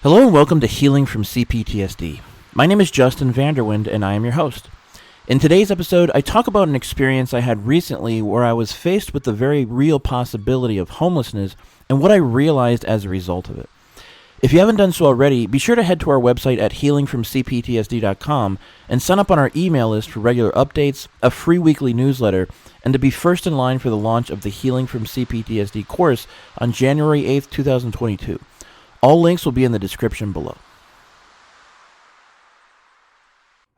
Hello and welcome to Healing from CPTSD. My name is Justin Vanderwind and I am your host. In today's episode, I talk about an experience I had recently where I was faced with the very real possibility of homelessness and what I realized as a result of it. If you haven't done so already, be sure to head to our website at healingfromcptsd.com and sign up on our email list for regular updates, a free weekly newsletter, and to be first in line for the launch of the Healing from CPTSD course on January 8th, 2022. All links will be in the description below.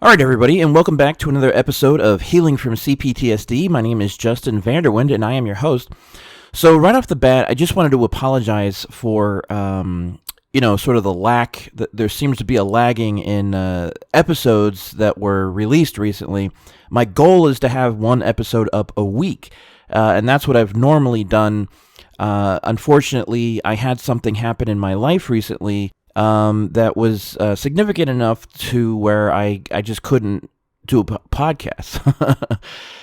All right, everybody, and welcome back to another episode of Healing from CPTSD. My name is Justin Vanderwind, and I am your host. So right off the bat, I just wanted to apologize for, sort of the lack. There seems to be a lagging in episodes that were released recently. My goal is to have one episode up a week, and that's what I've normally done. Unfortunately, I had something happen in my life recently that was significant enough to where I just couldn't do a podcast.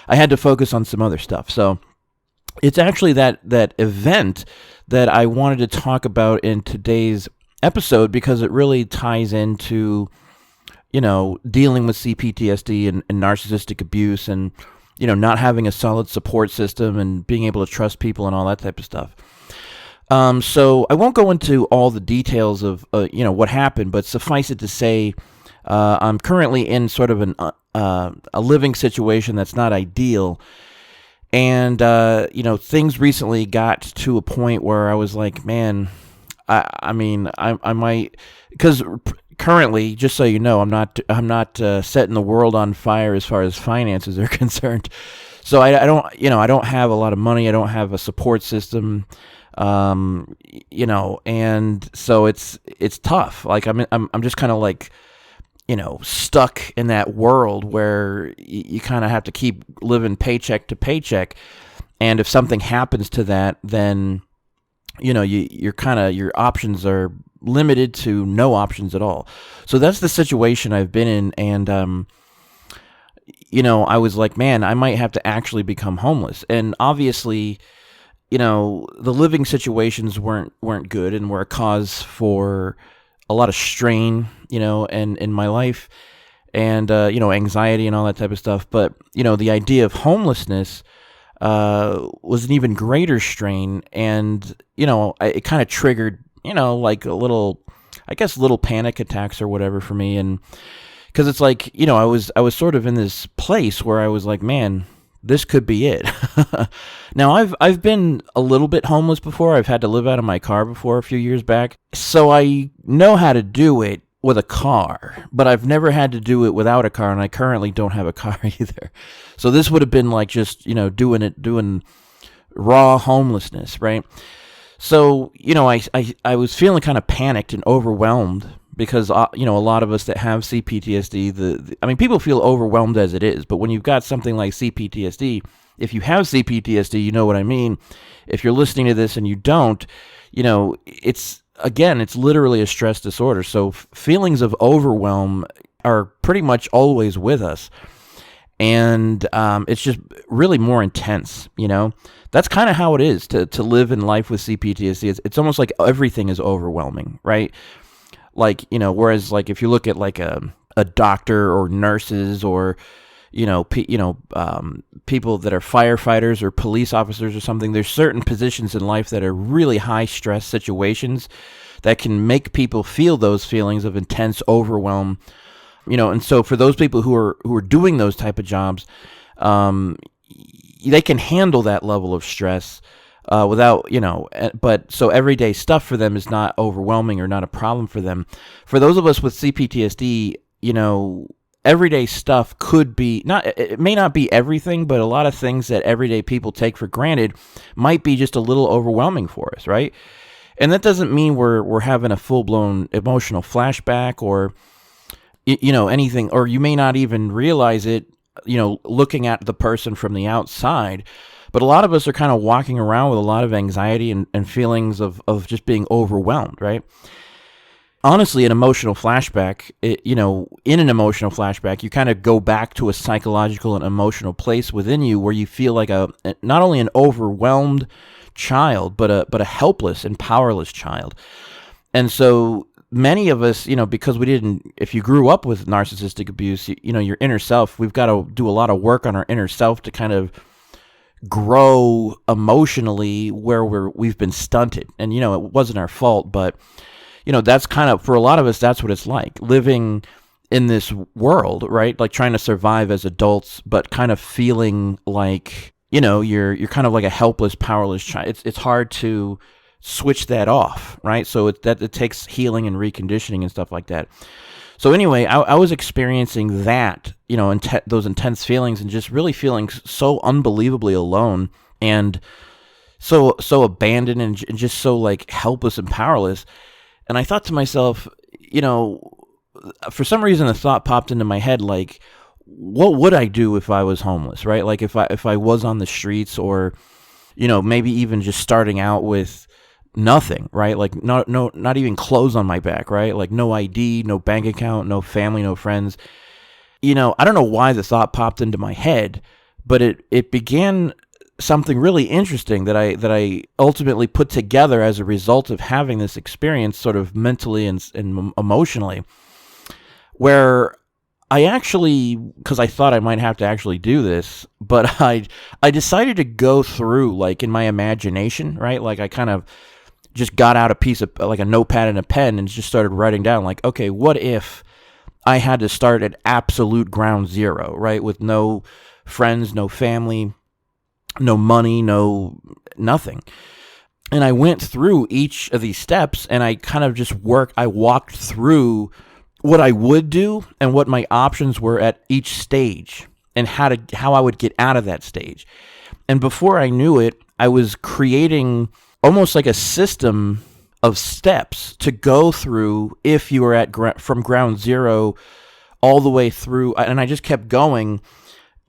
I had to focus on some other stuff. So it's actually that event that I wanted to talk about in today's episode because it really ties into, dealing with CPTSD and narcissistic abuse and not having a solid support system and being able to trust people and all that type of stuff. So I won't go into all the details of, what happened, but suffice it to say, I'm currently in sort of a living situation that's not ideal. And, things recently got to a point where I was like, man, I might, because currently, just so you know, I'm not setting the world on fire as far as finances are concerned. So I don't have a lot of money. I don't have a support system, and so it's tough. Like I'm just kind of like, stuck in that world where you kind of have to keep living paycheck to paycheck. And if something happens to that, then your options are limited to no options at all. So that's the situation I've been in. And, I was like, man, I might have to actually become homeless. And obviously, the living situations weren't good and were a cause for a lot of strain, and in my life and, anxiety and all that type of stuff. But, the idea of homelessness was an even greater strain. And, it kind of triggered, like little panic attacks or whatever for me. And because it's like, I was sort of in this place where I was like, man, this could be it. Now I've been a little bit homeless before. I've had to live out of my car before a few years back. So I know how to do it with a car, but I've never had to do it without a car, and I currently don't have a car either. So this would have been like just, doing raw homelessness, right? So, I was feeling kind of panicked and overwhelmed because, a lot of us that have CPTSD, people feel overwhelmed as it is, but when you've got something like CPTSD, if you have CPTSD, you know what I mean. If you're listening to this and you don't, it's literally a stress disorder. So feelings of overwhelm are pretty much always with us. And it's just really more intense, That's kind of how it is to live in life with CPTSD. It's almost like everything is overwhelming, right? Like, whereas like if you look at like a doctor or nurses or, people that are firefighters or police officers or something, there's certain positions in life that are really high stress situations that can make people feel those feelings of intense overwhelm. And so for those people who are doing those type of jobs, they can handle that level of stress without, but so everyday stuff for them is not overwhelming or not a problem for them. For those of us with CPTSD, everyday stuff could be it may not be everything, but a lot of things that everyday people take for granted might be just a little overwhelming for us, right? And that doesn't mean we're having a full-blown emotional flashback or anything, or you may not even realize it, looking at the person from the outside. But a lot of us are kind of walking around with a lot of anxiety and feelings of just being overwhelmed, right? Honestly, an emotional flashback, in an emotional flashback, you kind of go back to a psychological and emotional place within you where you feel like not only an overwhelmed child, but a helpless and powerless child. And so many of us, because we didn't, if you grew up with narcissistic abuse, your inner self, we've got to do a lot of work on our inner self to kind of grow emotionally where we've been stunted. And, it wasn't our fault, but, that's kind of, for a lot of us, that's what it's like living in this world, right? Like trying to survive as adults, but kind of feeling like, you're kind of like a helpless, powerless child. It's hard to switch that off, right? So it takes healing and reconditioning and stuff like that. So anyway, I was experiencing that, those intense feelings, and just really feeling so unbelievably alone and so abandoned and just so like helpless and powerless. And I thought to myself, for some reason the thought popped into my head, like, what would I do if I was homeless, right? Like if I was on the streets, or maybe even just starting out with nothing, right? Like not even clothes on my back, right? Like no ID, no bank account, no family, no friends. I don't know why the thought popped into my head, but it began something really interesting that I ultimately put together as a result of having this experience, sort of mentally and emotionally, where I actually, because I thought I might have to actually do this, but I decided to go through, like, in my imagination, right? Like I kind of just got out a piece of, like, a notepad and a pen and just started writing down, like, okay, what if I had to start at absolute ground zero, right? With no friends, no family, no money, no nothing. And I went through each of these steps, and I kind of just walked through what I would do and what my options were at each stage, and how I would get out of that stage. And before I knew it, I was creating almost like a system of steps to go through if you were from ground zero all the way through. And I just kept going.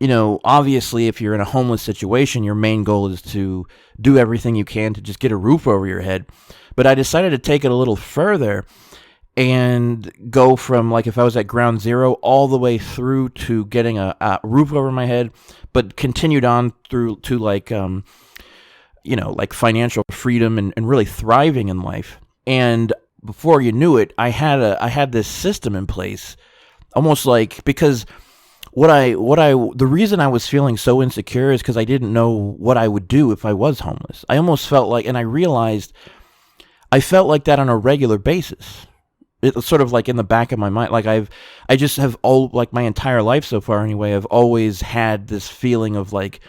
Obviously, if you're in a homeless situation, your main goal is to do everything you can to just get a roof over your head. But I decided to take it a little further and go from, like, if I was at ground zero all the way through to getting a roof over my head, but continued on through to like financial freedom and really thriving in life. And before you knew it, I had this system in place, almost like, because the reason I was feeling so insecure is because I didn't know what I would do if I was homeless. I almost felt like, and I realized I felt like that on a regular basis. It's sort of like in the back of my mind, like I just have like my entire life so far anyway, I've always had this feeling of like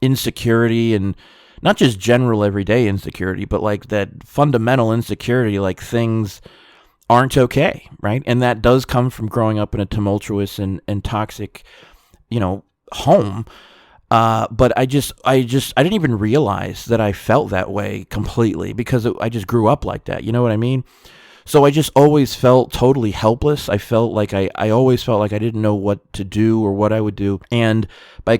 insecurity, and not just general everyday insecurity, but like that fundamental insecurity, like things aren't okay, right? And that does come from growing up in a tumultuous and toxic, home. But I didn't even realize that I felt that way completely, because I just grew up like that. You know what I mean? So I just always felt totally helpless. I felt like I always felt like I didn't know what to do or what I would do. And I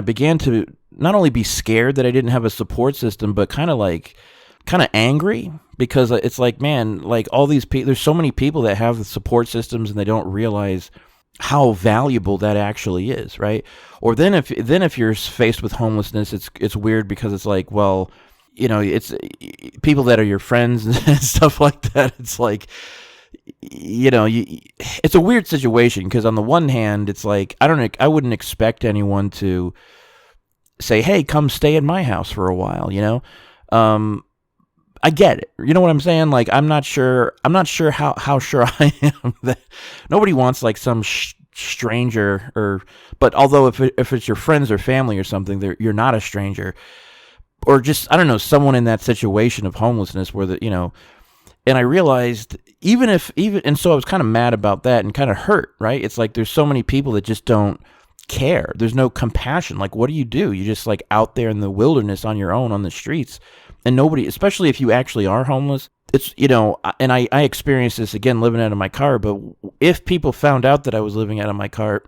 began to not only be scared that I didn't have a support system, but kind of angry, because it's like, man, like all these people, there's so many people that have the support systems and they don't realize how valuable that actually is, right? Or then if you're faced with homelessness, it's weird, because it's like, well, it's people that are your friends and stuff like that. It's like, it's a weird situation, because on the one hand, it's like, I wouldn't expect anyone to say, hey, come stay in my house for a while, I get it. You know what I'm saying? Like, I'm not sure how sure I am that nobody wants like some stranger, but although if it's your friends or family or something, you're not a stranger. Or just, I don't know, someone in that situation of homelessness where and I realized and so I was kind of mad about that and kind of hurt, right? It's like, there's so many people that just don't care. There's no compassion. Like, what do? You're just like out there in the wilderness on your own on the streets, and nobody, especially if you actually are homeless, it's, and I experienced this again living out of my car, but if people found out that I was living out of my car,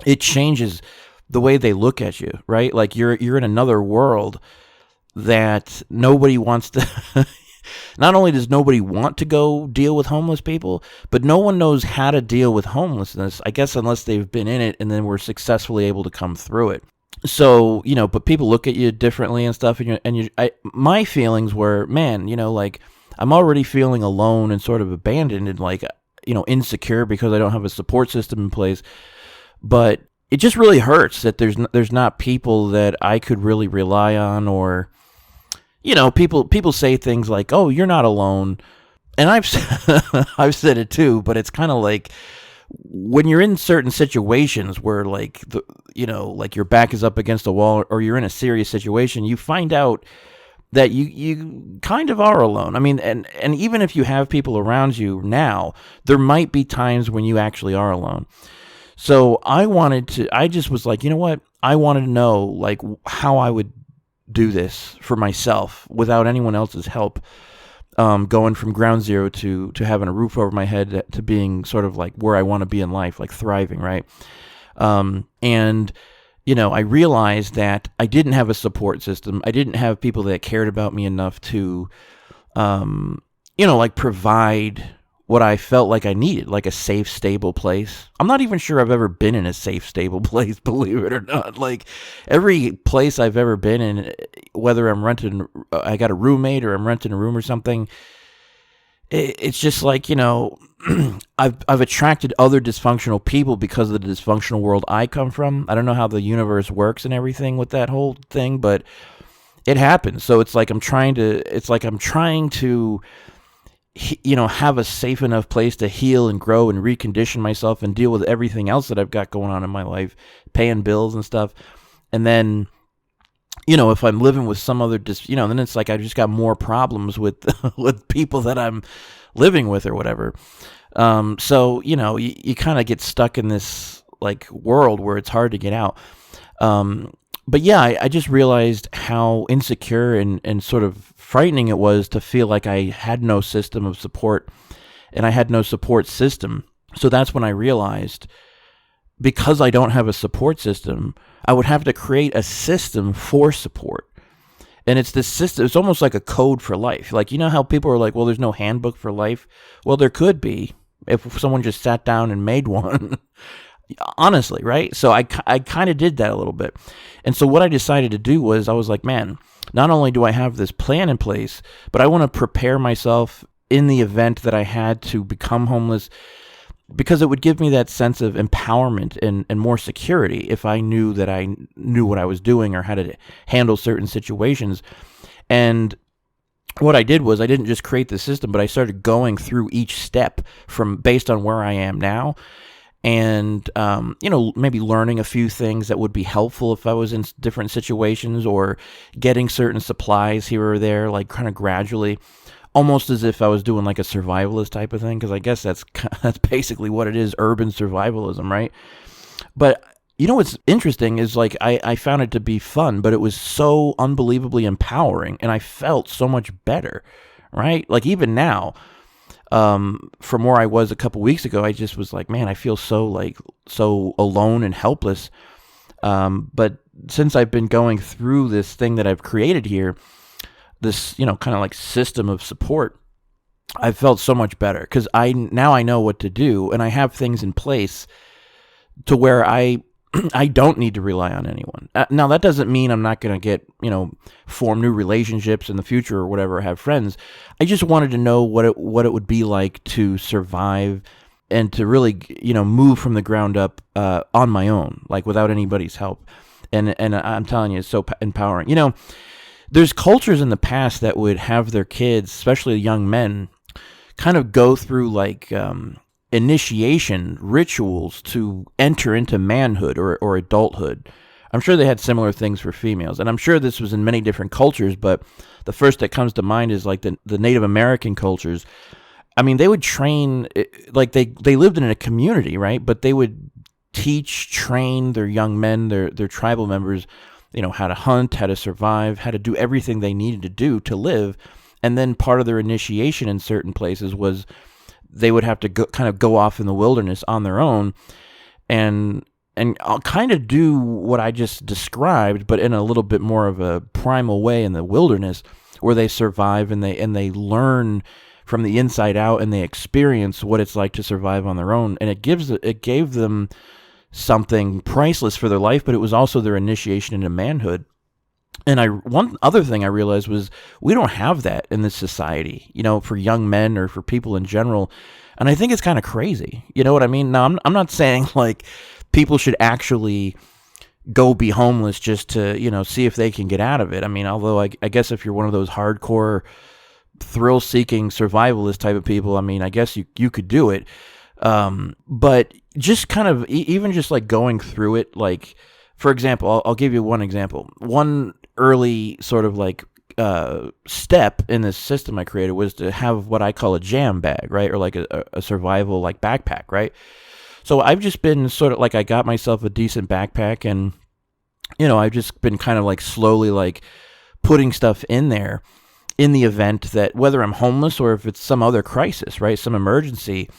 it changes the way they look at you, right? Like you're in another world that nobody wants to, not only does nobody want to go deal with homeless people, but no one knows how to deal with homelessness, I guess, unless they've been in it and then were successfully able to come through it. So, but people look at you differently and stuff, my feelings were, man, like, I'm already feeling alone and sort of abandoned and like, insecure because I don't have a support system in place. But it just really hurts that there's not people that I could really rely on, or people say things like, "Oh, you're not alone," and I've I've said it too. But it's kind of like when you're in certain situations where like like your back is up against a wall, or you're in a serious situation, you find out that you kind of are alone. I mean, and even if you have people around you now, there might be times when you actually are alone. So I just was like, you know what? I wanted to know like how I would do this for myself without anyone else's help. Going from ground zero to having a roof over my head to being sort of like where I want to be in life, like thriving, right? And I realized that I didn't have a support system. I didn't have people that cared about me enough to, like provide what I felt like I needed, like a safe, stable place. I'm not even sure I've ever been in a safe, stable place, believe it or not. Like every place I've ever been in, whether I got a roommate or I'm renting a room or something, it's just like, I've attracted other dysfunctional people because of the dysfunctional world I come from. I don't know how the universe works and everything with that whole thing, but it happens. So it's like I'm trying to have a safe enough place to heal and grow and recondition myself and deal with everything else that I've got going on in my life, paying bills and stuff. And then, if I'm living with some other, then it's like I just got more problems with with people that I'm living with or whatever. So, you kind of get stuck in this like world where it's hard to get out. But yeah, I just realized how insecure and sort of frightening it was to feel like I had no system of support and I had no support system. So that's when I realized, because I don't have a support system, I would have to create a system for support. And it's this system, it's almost like a code for life. Like, how people are like, well, there's no handbook for life. Well, there could be if someone just sat down and made one. Honestly, right? So I kind of did that a little bit. And so what I decided to do was, I was like, man, not only do I have this plan in place, but I want to prepare myself in the event that I had to become homeless, because it would give me that sense of empowerment and more security if I knew that I knew what I was doing or how to handle certain situations. And what I did was, I didn't just create the system, but I started going through each step based on where I am now. And, maybe learning a few things that would be helpful if I was in different situations, or getting certain supplies here or there, like kind of gradually, almost as if I was doing like a survivalist type of thing. Cause I guess that's basically what it is, urban survivalism, right? But what's interesting is like, I found it to be fun, but it was so unbelievably empowering and I felt so much better, right? Like even now, from where I was a couple weeks ago, I just was like, man, I feel so alone and helpless. But since I've been going through this thing that I've created here, this, kind of like system of support, I've felt so much better because now I know what to do, and I have things in place to where I don't need to rely on anyone. Now, that doesn't mean I'm not going to get, form new relationships in the future or whatever, have friends. I just wanted to know what it would be like to survive and to really, move from the ground up on my own, like without anybody's help. And I'm telling you, it's so empowering. There's cultures in the past that would have their kids, especially young men, kind of go through like initiation rituals to enter into manhood or adulthood. I'm sure they had similar things for females, and I'm sure this was in many different cultures, but the first that comes to mind is like the Native American cultures. I mean, they would train, like they lived in a community, right? But they would train their young men, their tribal members, how to hunt, how to survive, how to do everything they needed to do to live. And then part of their initiation in certain places was they would have to go off in the wilderness on their own and I'll kind of do what I just described, but in a little bit more of a primal way in the wilderness, where they survive and they learn from the inside out and they experience what it's like to survive on their own. And it gave them something priceless for their life, but it was also their initiation into manhood. And one other thing I realized was we don't have that in this society, for young men or for people in general. And I think it's kind of crazy. You know what I mean? Now, I'm not saying like people should actually go be homeless just to, see if they can get out of it. I mean, although I guess if you're one of those hardcore thrill-seeking survivalist type of people, I mean, I guess you could do it. But just kind of even just like going through it, like, for example, I'll give you one example. One early sort of like step in this system I created was to have what I call a jam bag, right? Or like a survival like backpack, right? So I've just been sort of like, I got myself a decent backpack, and I've just been kind of like slowly like putting stuff in there in the event that whether I'm homeless or if it's some other crisis, right? Some emergency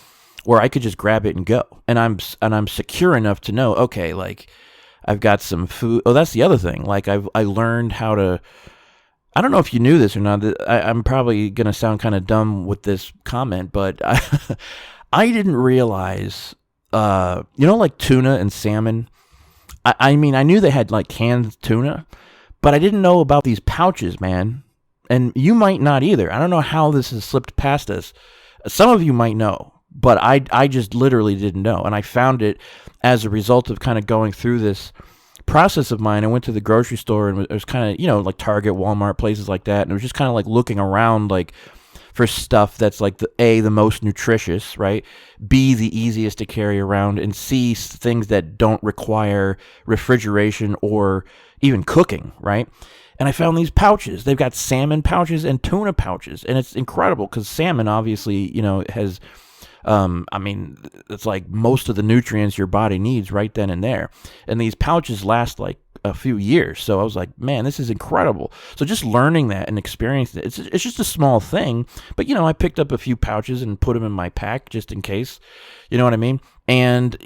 where I could just grab it and go. And I'm secure enough to know, okay, like I've got some food. Oh, that's the other thing. Like I learned how to, I don't know if you knew this or not. I'm probably going to sound kind of dumb with this comment, but I didn't realize, like tuna and salmon. I mean, I knew they had like canned tuna, but I didn't know about these pouches, man. And you might not either. I don't know how this has slipped past us. Some of you might know, but I just literally didn't know. And I found it as a result of kind of going through this process of mine. I went to the grocery store, and it was kind of, like Target, Walmart, places like that. And it was just kind of like looking around, like for stuff that's like the most nutritious, right? B, the easiest to carry around, and C, things that don't require refrigeration or even cooking, right? And I found these pouches. They've got salmon pouches and tuna pouches, and it's incredible because salmon obviously, has, it's like most of the nutrients your body needs right then and there. And these pouches last like a few years. So I was like, man, this is incredible. So just learning that and experiencing it, it's just a small thing, but I picked up a few pouches and put them in my pack just in case, you know what I mean? And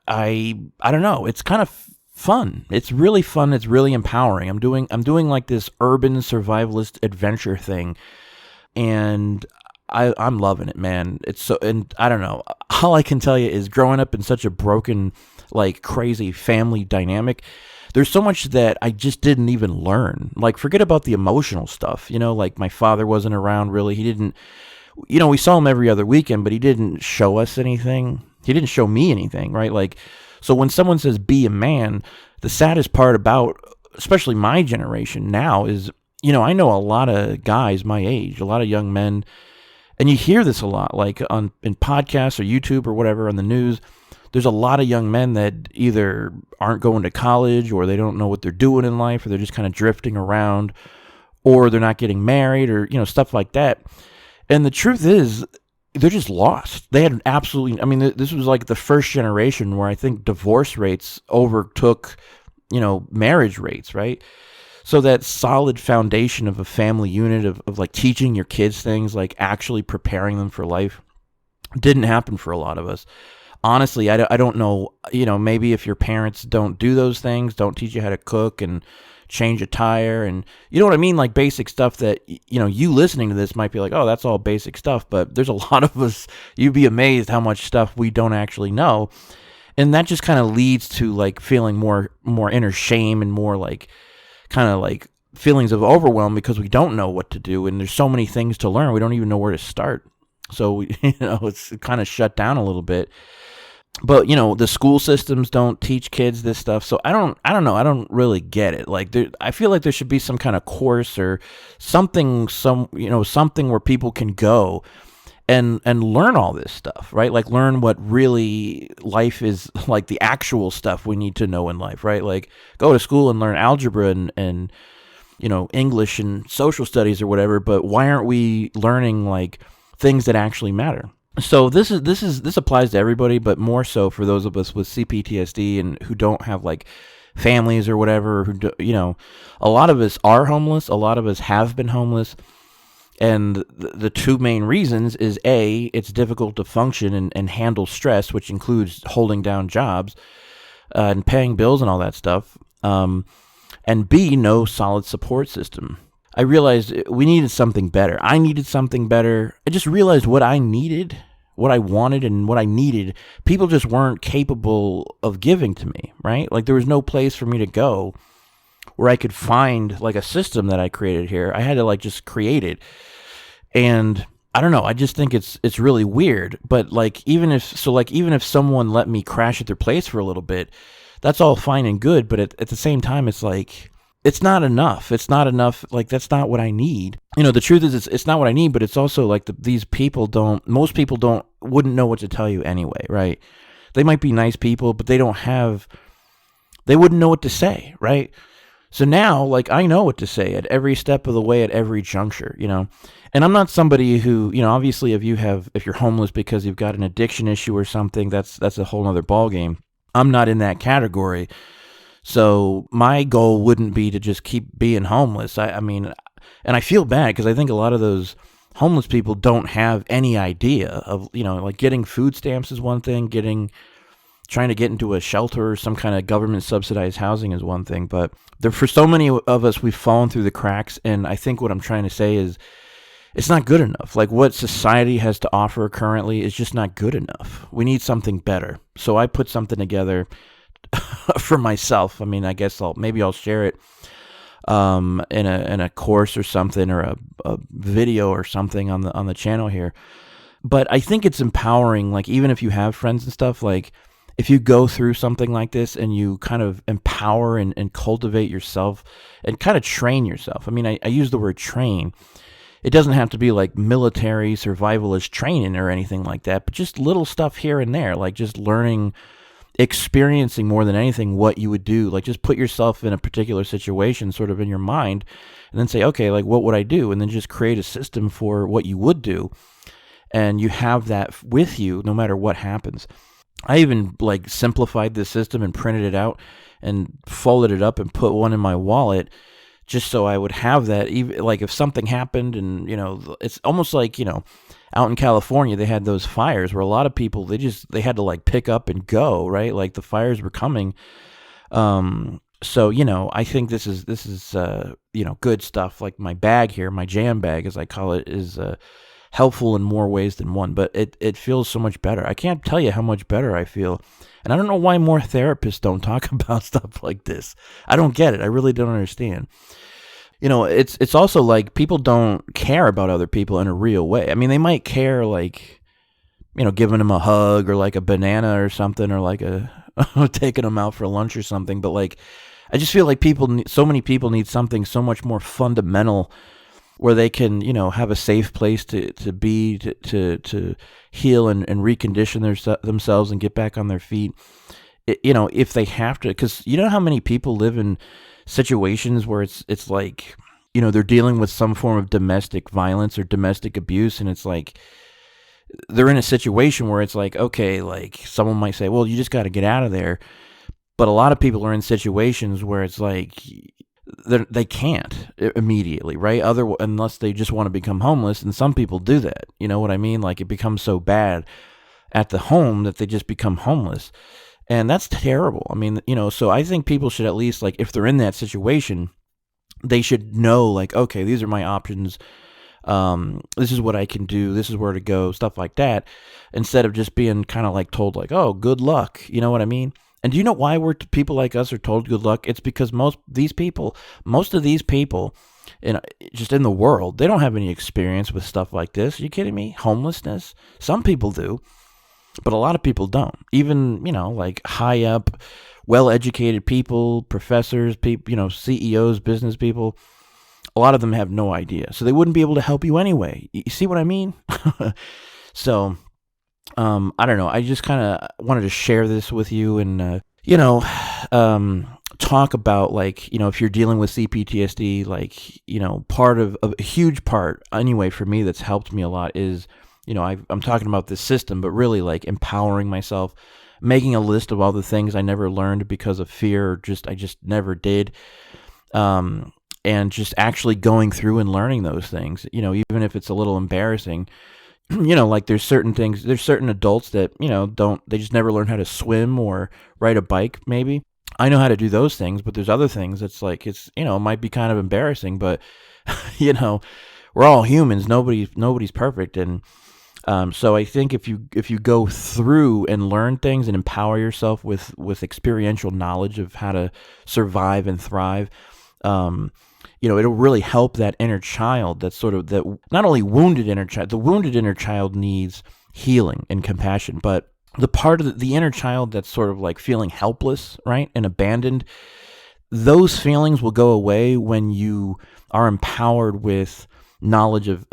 I don't know, it's kind of fun. It's really fun. It's really empowering. I'm doing like this urban survivalist adventure thing, and I'm loving it, man. It's so, and I don't know, all I can tell you is growing up in such a broken, like crazy family dynamic, there's so much that I just didn't even learn. Like, forget about the emotional stuff, like my father wasn't around really. He didn't, we saw him every other weekend, but he didn't show us anything. He didn't show me anything, right? Like, so when someone says be a man, the saddest part about, especially my generation now is, I know a lot of guys my age, a lot of young men, and you hear this a lot, like in podcasts or YouTube or whatever on the news. There's a lot of young men that either aren't going to college, or they don't know what they're doing in life, or they're just kind of drifting around, or they're not getting married, or stuff like that. And the truth is, they're just lost. They had absolutely, I mean, this was like the first generation where I think divorce rates overtook, marriage rates, right? So that solid foundation of a family unit of like teaching your kids things, like actually preparing them for life, didn't happen for a lot of us. Honestly, I don't know, maybe if your parents don't do those things, don't teach you how to cook and change a tire, and you know what I mean, like basic stuff that, you listening to this might be like, oh, that's all basic stuff, but there's a lot of us, you'd be amazed how much stuff we don't actually know. And that just kind of leads to like feeling more inner shame and more like kind of like feelings of overwhelm because we don't know what to do, and there's so many things to learn, we don't even know where to start. So it's kind of shut down a little bit. But the school systems don't teach kids this stuff, so I don't know. I don't really get it. Like, I feel like there should be some kind of course or something, something where people can go and learn all this stuff, right? Like, learn what really life is, like the actual stuff we need to know in life, right? Like, go to school and learn algebra and English and social studies or whatever. But why aren't we learning like things that actually matter? So this applies to everybody, but more so for those of us with CPTSD and who don't have like families or whatever. Who a lot of us are homeless. A lot of us have been homeless, and the two main reasons is A, it's difficult to function and handle stress, which includes holding down jobs and paying bills and all that stuff. And B, no solid support system. I realized we needed something better. I needed something better. I just realized what I needed, what I wanted, and what I needed, people just weren't capable of giving to me, right? Like, there was no place for me to go where I could find like a system that I created here. I had to like just create it. And I don't know, I just think it's really weird. But like even if someone let me crash at their place for a little bit, that's all fine and good, but at the same time it's like it's not enough. It's not enough. Like, that's not what I need. The truth is, it's not what I need, but it's also like most people wouldn't know what to tell you anyway, right? They might be nice people, but they wouldn't know what to say, right? So now, like, I know what to say at every step of the way, at every juncture, And I'm not somebody who, obviously if you're homeless because you've got an addiction issue or something, that's a whole other ballgame. I'm not in that category. So my goal wouldn't be to just keep being homeless. I mean, and I feel bad because I think a lot of those homeless people don't have any idea of, like getting food stamps is one thing, trying to get into a shelter or some kind of government subsidized housing is one thing. But for so many of us, we've fallen through the cracks. And I think what I'm trying to say is it's not good enough. Like, what society has to offer currently is just not good enough. We need something better. So I put something together for myself. I mean, I guess I'll share it in a course or something, or a video or something on the channel here. But I think it's empowering. Like, even if you have friends and stuff, like if you go through something like this and you kind of empower and cultivate yourself and kind of train yourself. I mean, I use the word train. It doesn't have to be like military survivalist training or anything like that, but just little stuff here and there, like just experiencing more than anything what you would do. Like, just put yourself in a particular situation sort of in your mind and then say, okay, like, what would I do? And then just create a system for what you would do. And you have that with you no matter what happens. I even like simplified the system and printed it out and folded it up and put one in my wallet just so I would have that. Even like if something happened, and it's almost like, out in California, they had those fires where a lot of people, they had to like pick up and go, right? Like the fires were coming. So, I think this is good stuff. Like my bag here, my jam bag, as I call it, is helpful in more ways than one, but it feels so much better. I can't tell you how much better I feel. And I don't know why more therapists don't talk about stuff like this. I don't get it. I really don't understand. It's also like people don't care about other people in a real way. I mean, they might care, like, giving them a hug or like a banana or something, or like taking them out for lunch or something. But like, I just feel like so many people need something so much more fundamental where they can, have a safe place to be, to heal and recondition themselves and get back on their feet. If they have to, because how many people live in situations where it's like, they're dealing with some form of domestic violence or domestic abuse, and it's like they're in a situation where it's like, okay, like someone might say, well, you just got to get out of there. But a lot of people are in situations where it's like they can't immediately, right? Unless they just want to become homeless, and some people do that. You know what I mean? Like, it becomes so bad at the home that they just become homeless. And that's terrible. I mean, so I think people should at least, like, if they're in that situation, they should know, like, okay, these are my options. This is what I can do. This is where to go, stuff like that, instead of just being kind of like told, like, oh, good luck. You know what I mean? And do you know why people like us are told good luck? It's because most of these people just in the world, they don't have any experience with stuff like this. Are you kidding me? Homelessness? Some people do. But a lot of people don't. Even, like high up, well-educated people, professors, people, CEOs, business people, a lot of them have no idea. So they wouldn't be able to help you anyway. You see what I mean? So, I don't know. I just kind of wanted to share this with you and, talk about, like, if you're dealing with CPTSD, like, a huge part, anyway, for me that's helped me a lot is, I'm talking about this system, but really like empowering myself, making a list of all the things I never learned because of fear, or I just never did. And just actually going through and learning those things, even if it's a little embarrassing, like there's certain adults that, they just never learn how to swim or ride a bike. Maybe I know how to do those things, but there's other things that's like, it might be kind of embarrassing, but we're all humans. Nobody's perfect. And, so I think if you go through and learn things and empower yourself with experiential knowledge of how to survive and thrive, It'll really help that inner child, that sort of, that not only wounded inner child, the wounded inner child needs healing and compassion, but the part of the inner child that's sort of like feeling helpless, right, and abandoned, those feelings will go away when you are empowered with knowledge of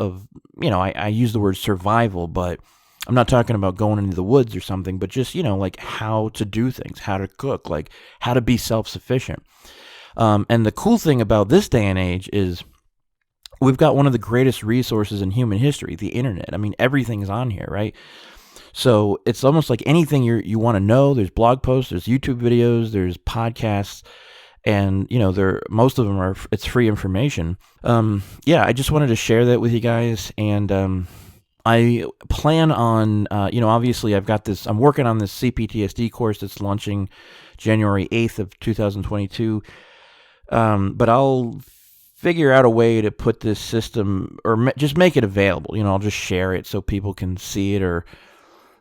I use the word survival, but I'm not talking about going into the woods or something, but just, like how to do things, how to cook, like how to be self-sufficient. And the cool thing about this day and age is we've got one of the greatest resources in human history, the internet. I mean, everything's on here, right? So it's almost like anything you want to know. There's blog posts, there's YouTube videos, there's podcasts, and most of them it's free information. I just wanted to share that with you guys, and I plan on, obviously I'm working on this CPTSD course that's launching January 8th of 2022. But I'll figure out a way to put this system, or just make it available. I'll just share it so people can see it, or,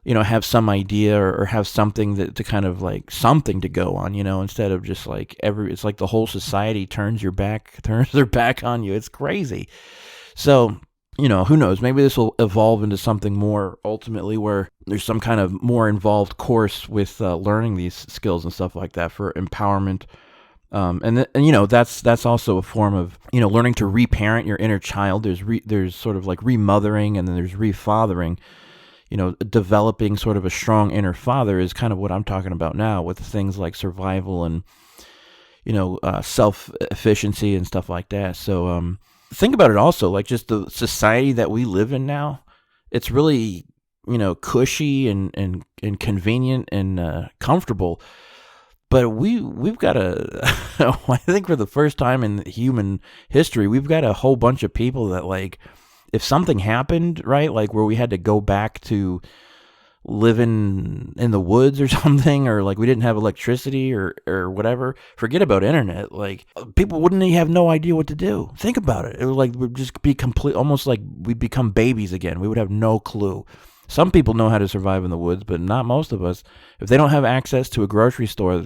have some idea, or have something to kind of like something to go on, instead of just like it's like the whole society turns their back on you. It's crazy. So, who knows? Maybe this will evolve into something more ultimately, where there's some kind of more involved course with learning these skills and stuff like that for empowerment. And that's also a form of, learning to reparent your inner child. There's sort of like remothering, and then there's refathering. Developing sort of a strong inner father is kind of what I'm talking about now, with things like survival and, self-efficiency and stuff like that. So, think about it also, like just the society that we live in now. It's really, cushy and convenient and comfortable. But we've got I think for the first time in human history, we've got a whole bunch of people that, like, if something happened, right, like where we had to go back to living in the woods or something, or like we didn't have electricity or whatever, forget about internet. Like, people wouldn't have no idea what to do. Think about it. It would like would just be almost like we'd become babies again. We would have no clue. Some people know how to survive in the woods, but not most of us. If they don't have access to a grocery store,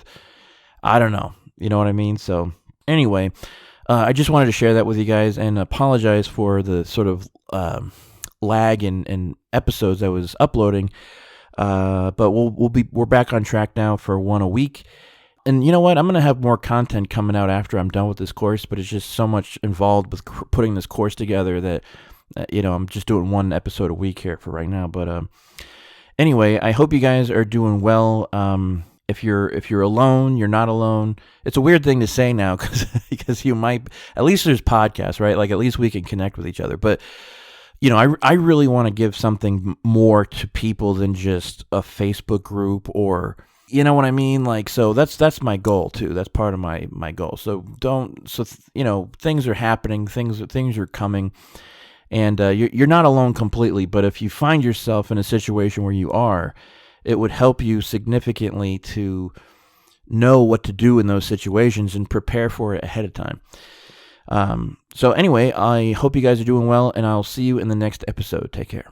I don't know. You know what I mean? So anyway, I just wanted to share that with you guys, and apologize for the sort of lag in episodes I was uploading. But we're back on track now for one a week. And you know what? I'm going to have more content coming out after I'm done with this course, but it's just so much involved with putting this course together that I'm just doing one episode a week here for right now. But anyway, I hope you guys are doing well. If you're alone, you're not alone. It's a weird thing to say now because you might, at least there's podcasts, right? Like, at least we can connect with each other. But I really want to give something more to people than just a Facebook group, or, you know what I mean? Like, so that's my goal too. That's part of my goal. So things are happening, things are coming. And you're not alone completely, but if you find yourself in a situation where you are, it would help you significantly to know what to do in those situations and prepare for it ahead of time. So anyway, I hope you guys are doing well, and I'll see you in the next episode. Take care.